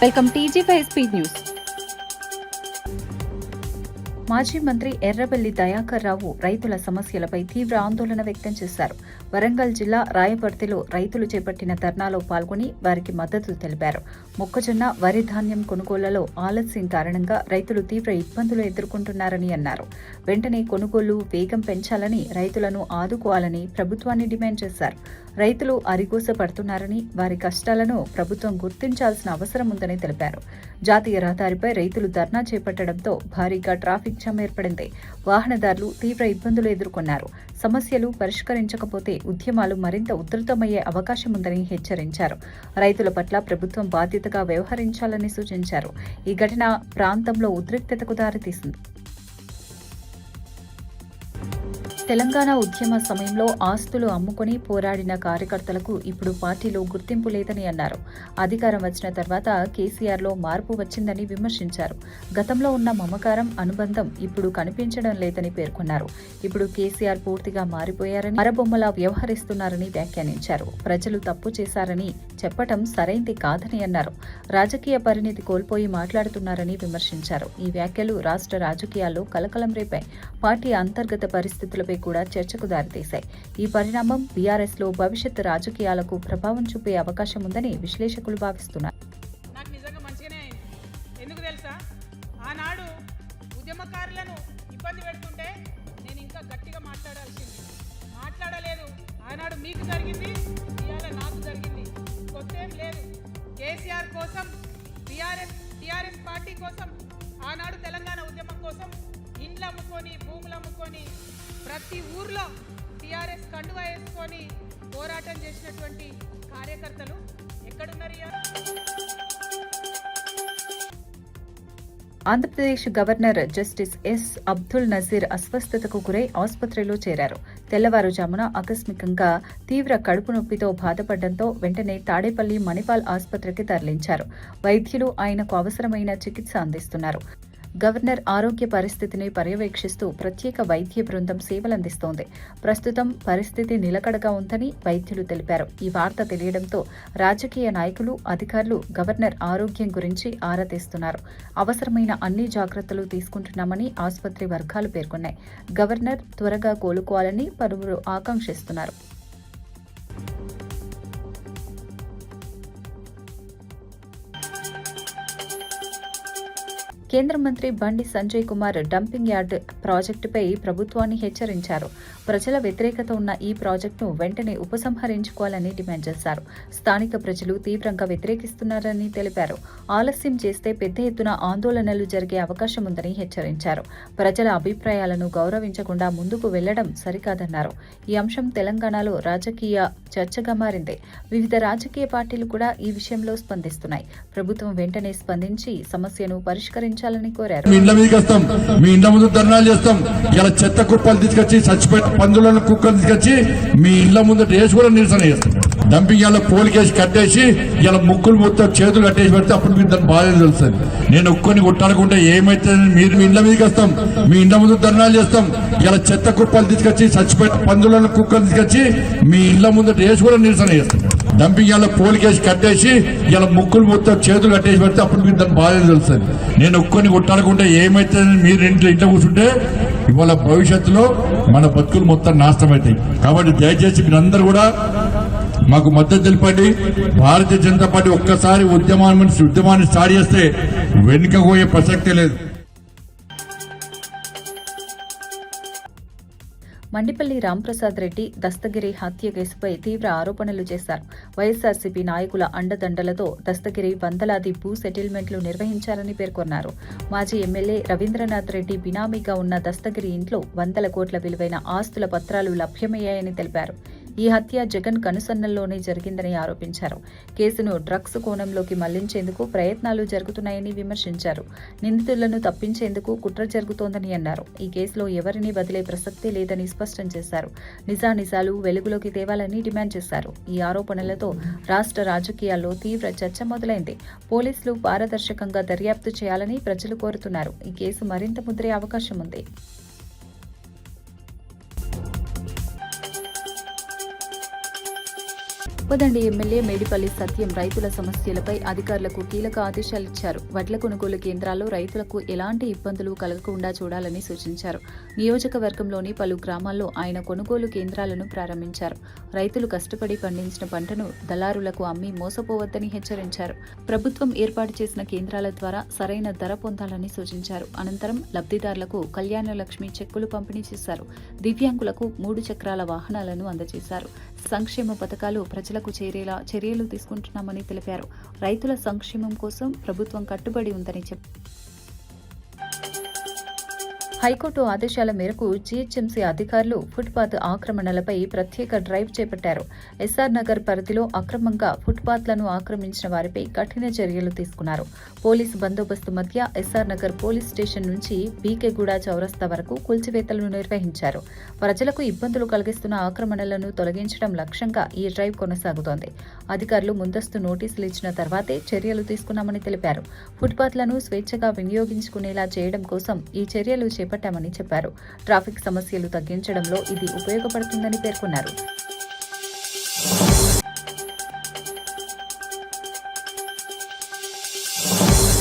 Welcome TG5 speed news. మాజీ మంత్రి ఎర్రబెల్లి దయాకర్ రావు రైతుల సమస్యలపై తీవ్ర ఆందోళన వ్యక్తం చేశారు. వరంగల్ జిల్లా రాయపర్తిలో రైతులు చేపట్టిన ధర్నాలో పాల్గొని వారికి మద్దతు తెలిపారు. మొక్కజొన్న, వరి ధాన్యం కొనుగోళ్లలో ఆలస్యం కారణంగా రైతులు తీవ్ర ఇబ్బందులు ఎదుర్కొంటున్నారని అన్నారు. వెంటనే కొనుగోళ్లు వేగం పెంచాలని, రైతులను ఆదుకోవాలని ప్రభుత్వాన్ని డిమాండ్ చేశారు. రైతులు అరిగోస పడుతున్నారని, వారి కష్టాలను ప్రభుత్వం గుర్తించాల్సిన అవసరం ఉందని తెలిపారు. జాతీయ రహదారిపై రైతులు ధర్నా చేపట్టడంతో భారీగా ట్రాఫిక్ జామ్ ఏర్పడింది. వాహనదారులు తీవ్ర ఇబ్బందులు ఎదుర్కొన్నారు. సమస్యలు పరిష్కరించకపోతే ఉద్యమాలు మరింత ఉధృతమయ్యే అవకాశం ఉందని హెచ్చరించారు. రైతుల పట్ల ప్రభుత్వం బాధ్యతగా వ్యవహరించాలని సూచించారు. ఈ ఘటన ప్రాంతంలో ఉద్రిక్తతకు దారితీసింది. తెలంగాణ ఉద్యమ సమయంలో ఆస్తులు అమ్ముకొని పోరాడిన కార్యకర్తలకు ఇప్పుడు పార్టీలో గుర్తింపు లేదని అన్నారు. అధికారం వచ్చిన తర్వాత కేసీఆర్లో మార్పు వచ్చిందని విమర్శించారు. గతంలో ఉన్న మమకారం, అనుబంధం ఇప్పుడు కనిపించడం లేదని పేర్కొన్నారు. ఇప్పుడు కేసీఆర్ పూర్తిగా మారిపోయారని, మరబొమ్మలా వ్యవహరిస్తున్నారని వ్యాఖ్యానించారు. ప్రజలు తప్పు చేశారని చెప్పటం సరైంది కాదని అన్నారు. రాజకీయ పరిణితి కోల్పోయి మాట్లాడుతున్నారని విమర్శించారు. ఈ వ్యాఖ్యలు రాష్ట్ర రాజకీయాల్లో కలకలం రేపాయి. పార్టీ అంతర్గత పరిస్థితులపై కూడా చర్చకు దారితీశాయి. ఈ పరిణామం బీఆర్ఎస్లో భవిష్యత్ రాజకీయాలకు ప్రభావం చూపే అవకాశం ఉందని విశ్లేషకులు భావిస్తున్నారు. నాకు నిజంగా మంచిగానే ఎందుకు తెలుసా, ఆనాడు ఉద్యమకారులను ఇబ్బంది పెడుతుంటే నేను ఇంకా గట్టిగా మాట్లాడలేదు. ఆనాడు మీకు జరిగింది, ఇవాళ నాకు జరిగింది. కొత్తేం లేదు. కేసీఆర్ కోసం, టీఆర్ఎస్ పార్టీ కోసం, ఆనాడు తెలంగాణ ఉద్యమం కోసం ఇండ్లు అమ్ముకొని, భూములు అమ్ముకొని, ప్రతి ఊర్లో టీఆర్ఎస్ కండువా వేసుకొని పోరాటం చేసినటువంటి కార్యకర్తలు ఎక్కడున్నారు? Andhra Pradesh governor justice yes Abdul Nazir అస్వస్థతకు గురై ఆసుపత్రిలో చేరారు. తెల్లవారుజామున ఆకస్మికంగా తీవ్ర కడుపు నొప్పితో బాధపడడంతో వెంటనే తాడేపల్లి మణిపాల్ ఆసుపత్రికి తరలించారు. వైద్యులు ఆయనకు అవసరమైన చికిత్స అందిస్తున్నారు. గవర్నర్ ఆరోగ్య పరిస్థితిని పర్యవేక్షిస్తూ ప్రత్యేక వైద్య బృందం సేవలందిస్తోంది. ప్రస్తుతం పరిస్థితి నిలకడగా ఉందని వైద్యులు తెలిపారు. ఈ వార్త తెలియడంతో రాజకీయ నాయకులు, అధికారులు గవర్నర్ ఆరోగ్యం గురించి ఆరా తీస్తున్నారు. అవసరమైన అన్ని జాగ్రత్తలు తీసుకుంటున్నామని ఆసుపత్రి వర్గాలు పేర్కొన్నాయి. గవర్నర్ త్వరగా కోలుకోవాలని పలువురు ఆకాంక్షిస్తున్నారు. కేంద్ర మంత్రి బండి సంజయ్ కుమార్ డంపింగ్ యార్డ్ ప్రాజెక్టుపై ప్రభుత్వాన్ని హెచ్చరించారు. ప్రజల వ్యతిరేకత ఉన్న ఈ ప్రాజెక్టును వెంటనే ఉపసంహరించుకోవాలని డిమాండ్ చేశారు. స్థానిక ప్రజలు తీవ్రంగా వ్యతిరేకిస్తున్నారని తెలిపారు. ఆలస్యం చేస్తే పెద్ద ఎత్తున ఆందోళనలు జరిగే అవకాశం ఉందని హెచ్చరించారు. ప్రజల అభిప్రాయాలను గౌరవించకుండా ముందుకు వెళ్లడం సరికాదన్నారు. ఈ అంశం తెలంగాణలో రాజకీయ చర్చగా మారింది. వివిధ రాజకీయ పార్టీలు కూడా ఈ విషయంలో స్పందిస్తున్నాయి. ప్రభుత్వం వెంటనే స్పందించి సమస్యను పరిష్కరించాలని కోరారు. మీ ఇండ్ల మీదకి వస్తాం, మీ ఇండ్ల ముందు ధర్నాలు చేస్తాం. ఇలా చెత్త కుప్పలు తీసుకొచ్చి, చచ్చిపోయిన పందులను, కుక్కలు తీసుకొచ్చి మీ ఇండ్ల ముందు వేసి కూడా నిరసన చేస్తాం. డంపింగ్ యార్డ్లో పోలికేసి కట్టేసి ఇలా ముక్కులు మొత్తం చేతులు కట్టేసి పెడితే అప్పుడు మీకు దాని బాధ తెలుస్తుంది. నేను ఒక్కొని కొట్టాడుకుంటే ఏమైతే మీరు మీ ఇండ్ల మీదకి వస్తాం, మీ ఇండ్ల ముందు ధర్నాలు చేస్తాం. ఇలా చెత్త కుప్పలు తీసుకొచ్చి, చచ్చిపోయిన పందులను, కుక్కలు తీసుకొచ్చి మీ ఇండ్ల ముందు వేసి కూడా నిరసన చేస్తాం. డంపింగ్ యార్డ్లో పోలికేసి కట్టేసి ఇలా ముక్కులు మొత్తం చేతులు కట్టేసి పెడితే అప్పుడు మీకు దాని బాధ తెలుస్తుంది. నేను ఒక్కొని కొట్టాడుకుంటే ఏమైతే మీరు ఇంట్లో కూర్చుంటే ఇవాళ భవిష్యత్తులో మన బతుకులు మొత్తం నాశనం అవుతాయి. కాబట్టి దయచేసి మీరందరూ కూడా మాకు మద్దతు తెలిపండి. భారతీయ జనతా పార్టీ ఒక్కసారి ఉద్యమాన్ని స్టార్ట్ చేస్తే వెనుకపోయే ప్రసక్తే లేదు. మండిపల్లి రాంప్రసాద్ రెడ్డి దస్తగిరి హత్య కేసుపై తీవ్ర ఆరోపణలు చేశారు. వైఎస్సార్సీపీ నాయకుల అండదండలతో దస్తగిరి వందలాది భూ సెటిల్మెంట్లు నిర్వహించారని పేర్కొన్నారు. మాజీ ఎమ్మెల్యే రవీంద్రనాథ్ రెడ్డి బినామీగా ఉన్న దస్తగిరి ఇంట్లో వందల కోట్ల విలువైన ఆస్తుల పత్రాలు లభ్యమయ్యాయని తెలిపారు. ఈ హత్య జగన్ కనుసన్నల్లోనే జరిగిందని ఆరోపించారు. కేసును డ్రగ్స్ కోణంలోకి మళ్లించేందుకు ప్రయత్నాలు జరుగుతున్నాయని విమర్శించారు. నిందితులను తప్పించేందుకు కుట్ర జరుగుతోందని అన్నారు. ఈ కేసులో ఎవరిని వదిలే ప్రసక్తే లేదని స్పష్టం చేశారు. నిజానిజాలు వెలుగులోకి తేవాలని డిమాండ్ చేశారు. ఈ ఆరోపణలతో రాష్ట్ర రాజకీయాల్లో తీవ్ర చర్చ మొదలైంది. పోలీసులు పారదర్శకంగా దర్యాప్తు చేయాలని ప్రజలు కోరుతున్నారు. ఈ కేసు మరింత ముదిరే అవకాశం ఉంది. ఉప్పదండి ఎమ్మెల్యే మేడిపల్లి సత్యం రైతుల సమస్యలపై అధికారులకు కీలక ఆదేశాలిచ్చారు. వడ్ల కొనుగోలు కేంద్రాల్లో రైతులకు ఎలాంటి ఇబ్బందులు కలగకుండా చూడాలని సూచించారు. నియోజకవర్గంలోని పలు గ్రామాల్లో ఆయన కొనుగోలు కేంద్రాలను ప్రారంభించారు. రైతులు కష్టపడి పండించిన పంటను దళారులకు అమ్మి మోసపోవద్దని హెచ్చరించారు. ప్రభుత్వం ఏర్పాటు చేసిన కేంద్రాల ద్వారా సరైన ధర పొందాలని సూచించారు. అనంతరం లబ్ధిదారులకు కళ్యాణ లక్ష్మి చెక్కులు పంపిణీ చేశారు. దివ్యాంగులకు 3 చక్రాల వాహనాలను అందజేశారు. సంక్షేమ పథకాలు ప్రజలకు చేరేలా చర్యలు తీసుకుంటున్నామని తెలిపారు. రైతుల సంక్షేమం కోసం ప్రభుత్వం కట్టుబడి ఉందని చెప్పారు. హైకోర్టు ఆదేశాల మేరకు జీహెచ్ఎంసీ అధికారులు ఫుట్పాత్ ఆక్రమణలపై ప్రత్యేక డ్రైవ్ చేపట్టారు. ఎస్ఆర్ నగర్ పరిధిలో అక్రమంగా ఫుట్పాత్లను ఆక్రమించిన వారిపై కఠిన చర్యలు తీసుకున్నారు. పోలీసు బందోబస్తు మధ్య ఎస్ఆర్ నగర్ పోలీస్ స్టేషన్ నుంచి బీకేగూడ చౌరస్తా వరకు కూల్చివేతలను నిర్వహించారు. ప్రజలకు ఇబ్బందులు కలిగిస్తున్న ఆక్రమణలను తొలగించడం లక్ష్యంగా ఈ డ్రైవ్ కొనసాగుతోంది. అధికారులు ముందస్తు నోటీసులు ఇచ్చిన తర్వాతే చర్యలు తీసుకున్నామని తెలిపారు. ఫుట్పాత్లను స్వేచ్ఛగా వినియోగించుకునేలా చేయడం కోసం ఈ చర్యలు చేపట్టామని చెప్పారు. ట్రాఫిక్ సమస్యలు తగ్గించడంలో ఇది ఉపయోగపడుతుందని పేర్కొన్నారు.